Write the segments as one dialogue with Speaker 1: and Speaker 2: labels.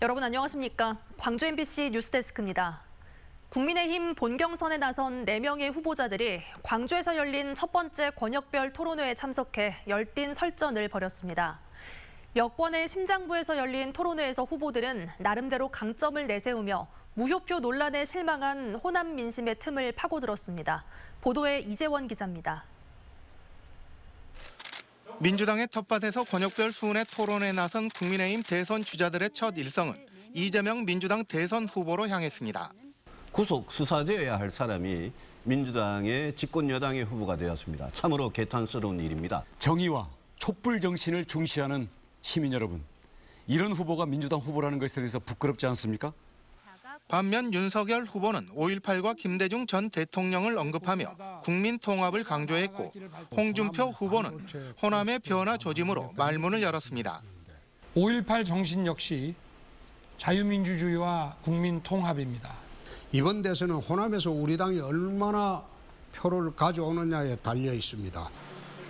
Speaker 1: 여러분 안녕하십니까? 광주 MBC 뉴스데스크입니다. 국민의힘 본경선에 나선 4명의 후보자들이 광주에서 열린 첫 번째 권역별 토론회에 참석해 열띤 설전을 벌였습니다. 여권의 심장부에서 열린 토론회에서 후보들은 나름대로 강점을 내세우며 무효표 논란에 실망한 호남 민심의 틈을 파고들었습니다. 보도에 이재원 기자입니다.
Speaker 2: 민주당의 텃밭에서 권역별 수훈의 토론에 나선 국민의힘 대선 주자들의 첫 일성은 이재명 민주당 대선 후보로 향했습니다.
Speaker 3: 구속 수사되어야 할 사람이 민주당의 집권 여당의 후보가 되었습니다. 참으로 개탄스러운 일입니다.
Speaker 4: 정의와 촛불 정신을 중시하는 시민 여러분, 이런 후보가 민주당 후보라는 것에 대해서 부끄럽지 않습니까?
Speaker 2: 반면 윤석열 후보는 5.18과 김대중 전 대통령을 언급하며 국민 통합을 강조했고 홍준표 후보는 호남의 변화 조짐으로 말문을 열었습니다.
Speaker 5: 5.18 정신 역시 자유민주주의와 국민 통합입니다.
Speaker 6: 이번 대선은 호남에서 우리 당이 얼마나 표를 가져오느냐에 달려 있습니다.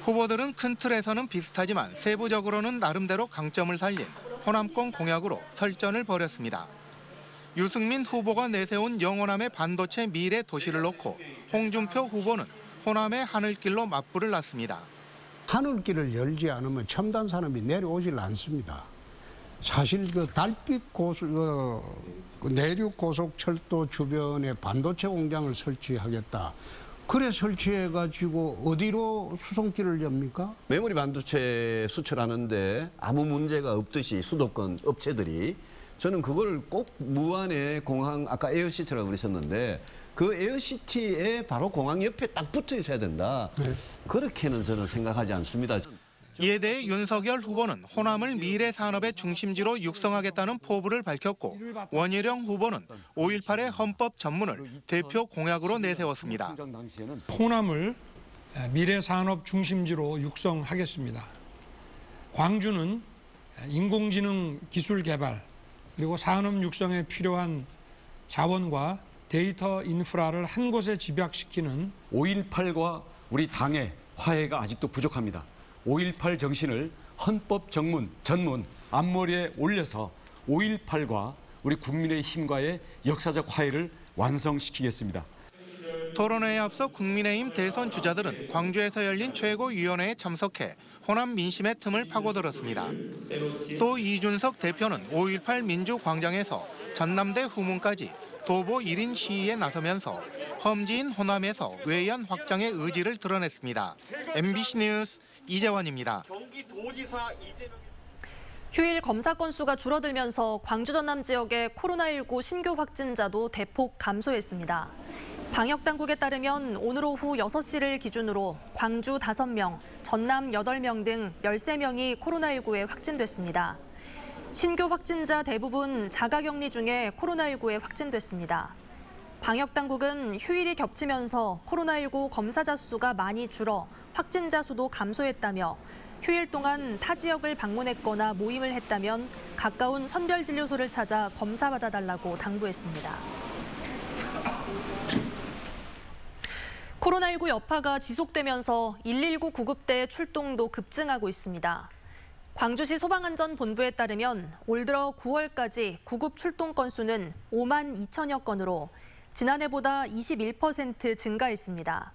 Speaker 2: 후보들은 큰 틀에서는 비슷하지만 세부적으로는 나름대로 강점을 살린 호남권 공약으로 설전을 벌였습니다. 유승민 후보가 내세운 영호남의 반도체 미래 도시를 놓고 홍준표 후보는 호남의 하늘길로 맞불을 놨습니다.
Speaker 6: 하늘길을 열지 않으면 첨단 산업이 내려오질 않습니다. 사실 달빛 내륙 고속철도 주변에 반도체 공장을 설치하겠다. 그래 설치해가지고 어디로 수송길을 엽니까?
Speaker 3: 메모리 반도체 수출하는데 아무 문제가 없듯이 수도권 업체들이 저는 그걸 꼭 무안의 공항, 아까 에어시티라고 그러셨는데 그 에어시티에 바로 공항 옆에 딱 붙어 있어야 된다. 네. 그렇게는 저는 생각하지 않습니다.
Speaker 2: 이에 대해 윤석열 후보는 호남을 미래 산업의 중심지로 육성하겠다는 포부를 밝혔고 원희룡 후보는 5.18의 헌법 전문을 대표 공약으로 내세웠습니다.
Speaker 5: 호남을 미래 산업 중심지로 육성하겠습니다. 광주는 인공지능 기술 개발 그리고 산업 육성에 필요한 자원과 데이터 인프라를 한 곳에 집약시키는
Speaker 4: 5.18과 우리 당의 화해가 아직도 부족합니다. 5.18 정신을 헌법 전문 앞머리에 올려서 5.18과 우리 국민의힘과의 역사적 화해를 완성시키겠습니다.
Speaker 2: 토론회에 앞서 국민의힘 대선 주자들은 광주에서 열린 최고위원회에 참석해 호남 민심의 틈을 파고들었습니다. 또 이준석 대표는 5.18 민주광장에서 전남대 후문까지 도보 1인 시위에 나서면서 험지인 호남에서 외연 확장의 의지를 드러냈습니다. MBC 뉴스 이재원입니다.
Speaker 1: 휴일 검사 건수가 줄어들면서 광주 전남 지역의 코로나19 신규 확진자도 대폭 감소했습니다. 방역당국에 따르면 오늘 오후 6시를 기준으로 광주 5명, 전남 8명 등 13명이 코로나19에 확진됐습니다. 신규 확진자 대부분 자가격리 중에 코로나19에 확진됐습니다. 방역당국은 휴일이 겹치면서 코로나19 검사자 수가 많이 줄어 확진자 수도 감소했다며 휴일 동안 타 지역을 방문했거나 모임을 했다면 가까운 선별진료소를 찾아 검사받아달라고 당부했습니다. 코로나19 여파가 지속되면서 119 구급대의 출동도 급증하고 있습니다. 광주시 소방안전본부에 따르면 올 들어 9월까지 구급 출동 건수는 5만 2천여 건으로 지난해보다 21% 증가했습니다.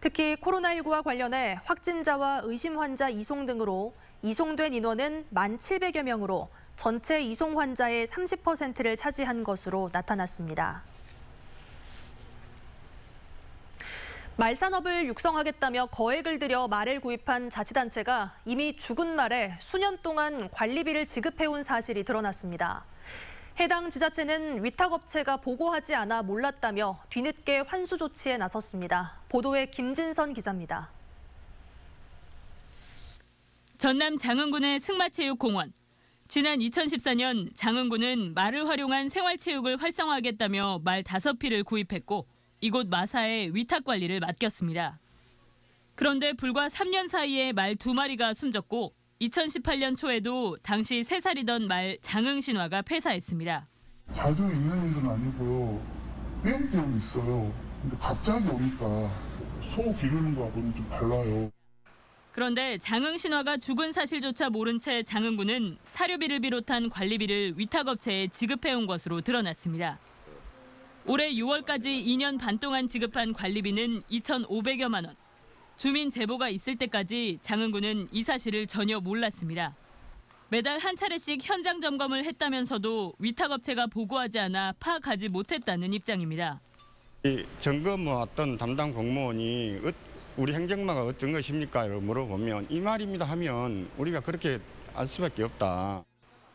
Speaker 1: 특히 코로나19와 관련해 확진자와 의심 환자 이송 등으로 이송된 인원은 1,700여 명으로 전체 이송 환자의 30%를 차지한 것으로 나타났습니다. 말산업을 육성하겠다며 거액을 들여 말을 구입한 자치단체가 이미 죽은 말에 수년 동안 관리비를 지급해온 사실이 드러났습니다. 해당 지자체는 위탁업체가 보고하지 않아 몰랐다며 뒤늦게 환수 조치에 나섰습니다. 보도에 김진선 기자입니다.
Speaker 7: 전남 장흥군의 승마체육공원. 지난 2014년 장흥군은 말을 활용한 생활체육을 활성화하겠다며 말 5匹를 구입했고 이곳 마사에 위탁 관리를 맡겼습니다. 그런데 불과 3년 사이에 말 2마리가 숨졌고 2018년 초에도 당시 3살이던 말 장흥신화가 폐사했습니다.
Speaker 8: 자주 있는 일은 아니고요. 띄엄띄엄 있어요. 근데 갑자기 오니까 소 기르는 거하고는 좀 달라요.
Speaker 7: 그런데 장흥 신화가 죽은 사실조차 모른 채 장흥군은 사료비를 비롯한 관리비를 위탁업체에 지급해온 것으로 드러났습니다. 올해 6월까지 2년 반 동안 지급한 관리비는 2,500여만 원. 주민 제보가 있을 때까지 장흥군은 이 사실을 전혀 몰랐습니다. 매달 한 차례씩 현장 점검을 했다면서도 위탁업체가 보고하지 않아 파악하지 못했다는 입장입니다.
Speaker 9: 이 점검 어떤 담당 공무원이 우리 행정마가 어떤 것입니까? 물어보면 이 말입니다 하면 우리가 그렇게 알 수밖에 없다.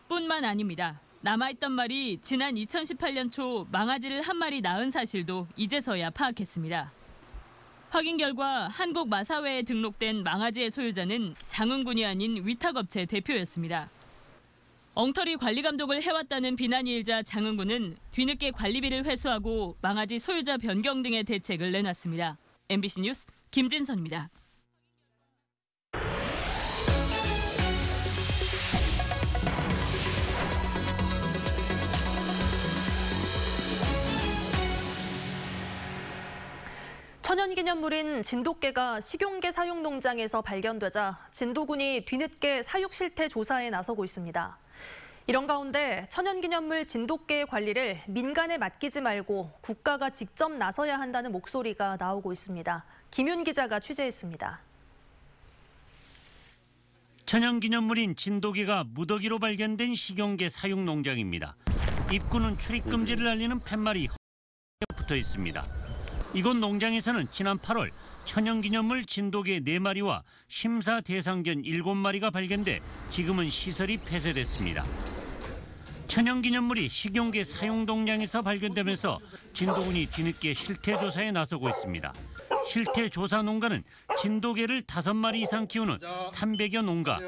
Speaker 7: 뿐만 아닙니다. 남아있던 말이 지난 2018년 초 망아지를 한 마리 낳은 사실도 이제서야 파악했습니다. 확인 결과 한국마사회에 등록된 망아지의 소유자는 장흥군이 아닌 위탁업체 대표였습니다. 엉터리 관리 감독을 해왔다는 비난이 일자 장흥군은 뒤늦게 관리비를 회수하고 망아지 소유자 변경 등의 대책을 내놨습니다. MBC 뉴스 김진선입니다.
Speaker 1: 천연기념물인 진돗개가 식용개 사육 농장에서 발견되자 진도군이 뒤늦게 사육 실태 조사에 나서고 있습니다. 이런 가운데 천연기념물 진돗개의 관리를 민간에 맡기지 말고 국가가 직접 나서야 한다는 목소리가 나오고 있습니다. 김윤 기자가 취재했습니다.
Speaker 10: 천연기념물인 진돗개가 무더기로 발견된 식용개 사육 농장입니다. 입구는 출입금지를 알리는 팻말이 붙어 있습니다. 이곳 농장에서는 지난 8월 천연기념물 진돗개 4마리와 심사 대상견 7마리가 발견돼 지금은 시설이 폐쇄됐습니다. 천연기념물이 식용개 사육 농장에서 발견되면서 진도군이 뒤늦게 실태조사에 나서고 있습니다. 실태조사 농가는 진돗개를 5마리 이상 키우는 300여 농가,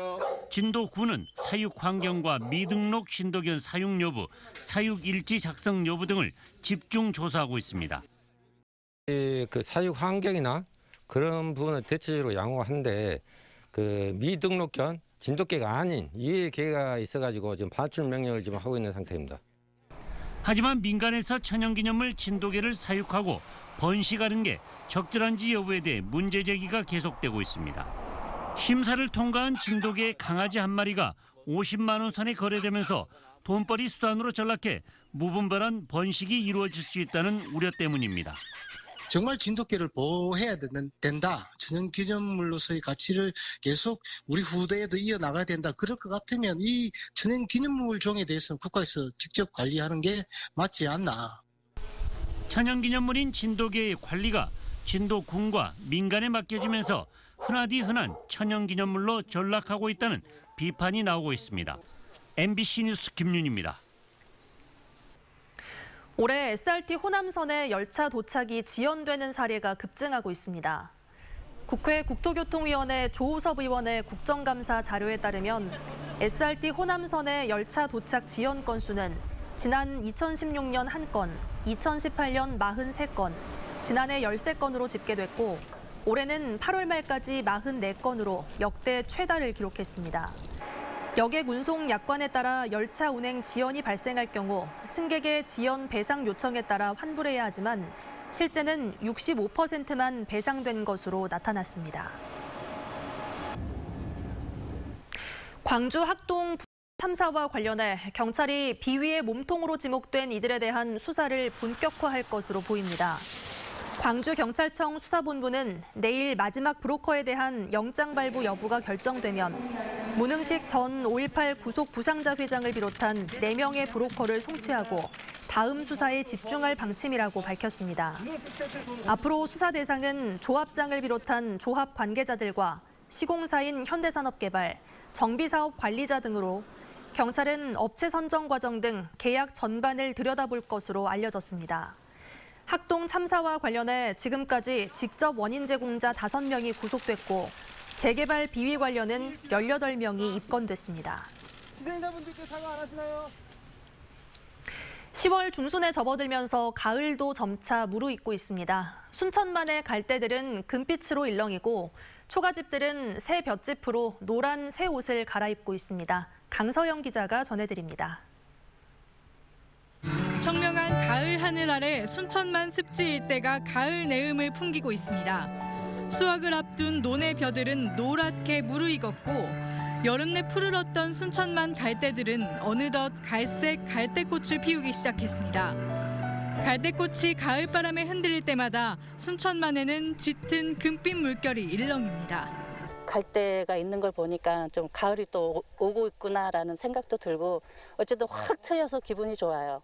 Speaker 10: 진도군은 사육 환경과 미등록 진돗견 사육 여부, 사육 일지 작성 여부 등을 집중 조사하고 있습니다.
Speaker 11: 그 사육 환경이나 그런 부분을 대체적으로 양호한데 그 미등록견 진돗개가 아닌 이의 개가 있어가지고 지금 반출 명령을 지금 하고 있는 상태입니다.
Speaker 10: 하지만 민간에서 천연기념물 진돗개를 사육하고 번식하는 게 적절한지 여부에 대해 문제 제기가 계속되고 있습니다. 심사를 통과한 진돗개 강아지 한 마리가 50만 원 선에 거래되면서 돈벌이 수단으로 전락해 무분별한 번식이 이루어질 수 있다는 우려 때문입니다.
Speaker 12: 정말 진돗개를 보호해야 된다. 천연기념물로서의 가치를 계속 우리 후대에도 이어나가야 된다. 그럴 것 같으면 이 천연기념물 종에 대해서는 국가에서 직접 관리하는 게 맞지 않나.
Speaker 10: 천연기념물인 진돗개의 관리가 진도군과 민간에 맡겨지면서 흔하디 흔한 천연기념물로 전락하고 있다는 비판이 나오고 있습니다. MBC 뉴스 김윤입니다.
Speaker 1: 올해 SRT 호남선에 열차 도착이 지연되는 사례가 급증하고 있습니다. 국회 국토교통위원회 조우섭 의원의 국정감사 자료에 따르면 SRT 호남선의 열차 도착 지연 건수는 지난 2016년 1건, 2018년 43건, 지난해 13건으로 집계됐고 올해는 8월 말까지 44건으로 역대 최다를 기록했습니다. 여객 운송 약관에 따라 열차 운행 지연이 발생할 경우 승객의 지연 배상 요청에 따라 환불해야 하지만 실제는 65%만 배상된 것으로 나타났습니다. 광주 학동 참사와 관련해 경찰이 비위의 몸통으로 지목된 이들에 대한 수사를 본격화할 것으로 보입니다. 광주경찰청 수사본부는 내일 마지막 브로커에 대한 영장 발부 여부가 결정되면 문흥식 전 5.18 구속 부상자 회장을 비롯한 4명의 브로커를 송치하고 다음 수사에 집중할 방침이라고 밝혔습니다. 앞으로 수사 대상은 조합장을 비롯한 조합 관계자들과 시공사인 현대산업개발, 정비사업 관리자 등으로 경찰은 업체 선정 과정 등 계약 전반을 들여다볼 것으로 알려졌습니다. 학동 참사와 관련해 지금까지 직접 원인 제공자 5명이 구속됐고 재개발 비위 관련은 18명이 입건됐습니다.
Speaker 13: 희생자분들께 사과 안 하시나요?
Speaker 1: 10월 중순에 접어들면서 가을도 점차 무르익고 있습니다. 순천만의 갈대들은 금빛으로 일렁이고 초가집들은 새 볏짚으로 노란 새 옷을 갈아입고 있습니다. 강서영 기자가 전해드립니다.
Speaker 14: 청명한 가을 하늘 아래 순천만 습지 일대가 가을 내음을 풍기고 있습니다. 수확을 앞둔 논의 벼들은 노랗게 무르익었고 여름 내 푸르렀던 순천만 갈대들은 어느덧 갈색 갈대꽃을 피우기 시작했습니다. 갈대꽃이 가을바람에 흔들릴 때마다 순천만에는 짙은 금빛 물결이 일렁입니다.
Speaker 15: 갈대가 있는 걸 보니까 좀 가을이 또 오고 있구나라는 생각도 들고 어쨌든 확 트여서 기분이 좋아요.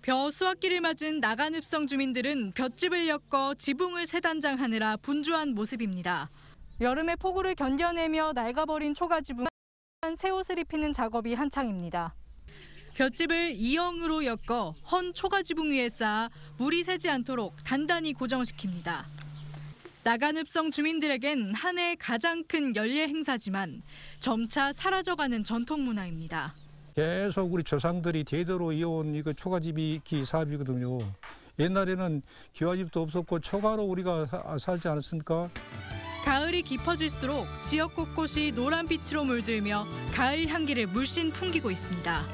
Speaker 14: 벼 수확기를 맞은 나간읍성 주민들은 볏짚을 엮어 지붕을 새단장하느라 분주한 모습입니다. 여름의 폭우를 견뎌내며 낡아버린 초가지붕 새 옷을 입히는 작업이 한창입니다. 볏짚을 이형으로 엮어 헌 초가지붕 위에 쌓아 물이 새지 않도록 단단히 고정시킵니다. 나간읍성 주민들에겐 한 해 가장 큰 연례 행사지만 점차 사라져가는 전통 문화입니다.
Speaker 16: 계속 우리 조상들이 대대로 이어온 이거 초가집이 사업이거든요. 옛날에는 기와집도 없었고 초가로 우리가 살지 않았습니까?
Speaker 14: 가을이 깊어질수록 지역 곳곳이 노란빛으로 물들며 가을 향기를 물씬 풍기고 있습니다.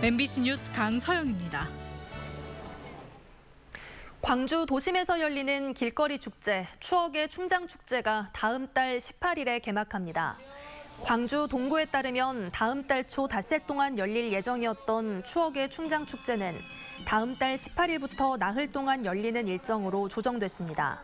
Speaker 14: MBC 뉴스 강서영입니다.
Speaker 1: 광주 도심에서 열리는 길거리 축제, 추억의 충장축제가 다음 달 18일에 개막합니다. 광주 동구에 따르면 다음 달 초 닷새 동안 열릴 예정이었던 추억의 충장축제는 다음 달 18일부터 나흘 동안 열리는 일정으로 조정됐습니다.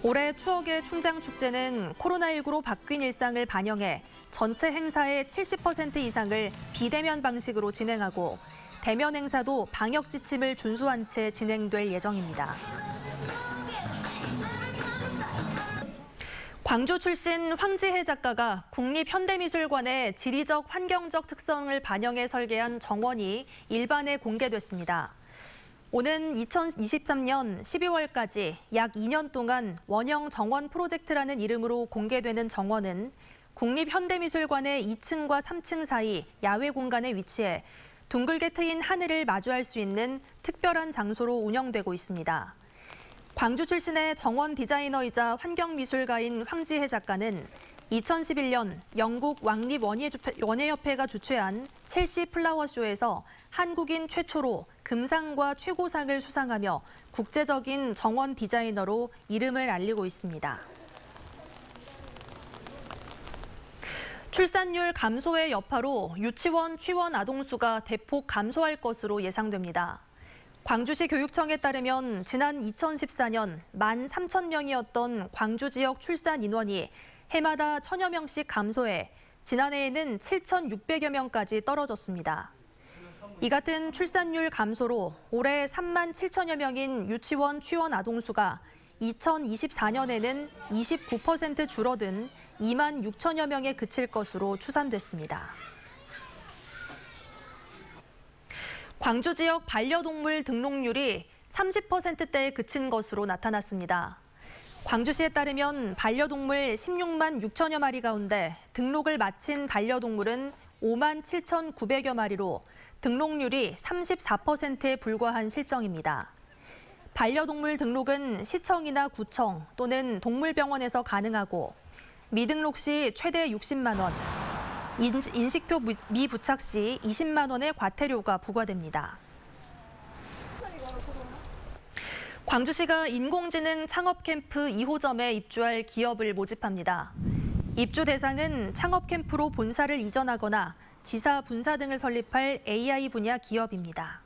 Speaker 1: 올해 추억의 충장축제는 코로나19로 바뀐 일상을 반영해 전체 행사의 70% 이상을 비대면 방식으로 진행하고 대면 행사도 방역 지침을 준수한 채 진행될 예정입니다. 광주 출신 황지혜 작가가 국립현대미술관의 지리적 환경적 특성을 반영해 설계한 정원이 일반에 공개됐습니다. 오는 2023년 12월까지 약 2년 동안 원형 정원 프로젝트라는 이름으로 공개되는 정원은 국립현대미술관의 2층과 3층 사이 야외 공간에 위치해 둥글게 트인 하늘을 마주할 수 있는 특별한 장소로 운영되고 있습니다. 광주 출신의 정원 디자이너이자 환경미술가인 황지혜 작가는 2011년 영국 왕립원예협회가 주최한 첼시 플라워쇼에서 한국인 최초로 금상과 최고상을 수상하며 국제적인 정원 디자이너로 이름을 알리고 있습니다. 출산율 감소의 여파로 유치원 취원 아동수가 대폭 감소할 것으로 예상됩니다. 광주시 교육청에 따르면 지난 2014년 13,000명이었던 광주 지역 출산 인원이 해마다 1,000여 명씩 감소해 지난해에는 7,600여 명까지 떨어졌습니다. 이 같은 출산율 감소로 올해 37,000여 명인 유치원 취원 아동수가 2024년에는 29% 줄어든 26,000여 명에 그칠 것으로 추산됐습니다. 광주 지역 반려동물 등록률이 30%대에 그친 것으로 나타났습니다. 광주시에 따르면 반려동물 16만 6천여 마리 가운데 등록을 마친 반려동물은 5만 7,900여 마리로 등록률이 34%에 불과한 실정입니다. 반려동물 등록은 시청이나 구청 또는 동물병원에서 가능하고 미등록 시 최대 60만 원, 인식표 미부착 시 20만 원의 과태료가 부과됩니다. 광주시가 인공지능 창업캠프 2호점에 입주할 기업을 모집합니다. 입주 대상은 창업캠프로 본사를 이전하거나 지사 분사 등을 설립할 AI 분야 기업입니다.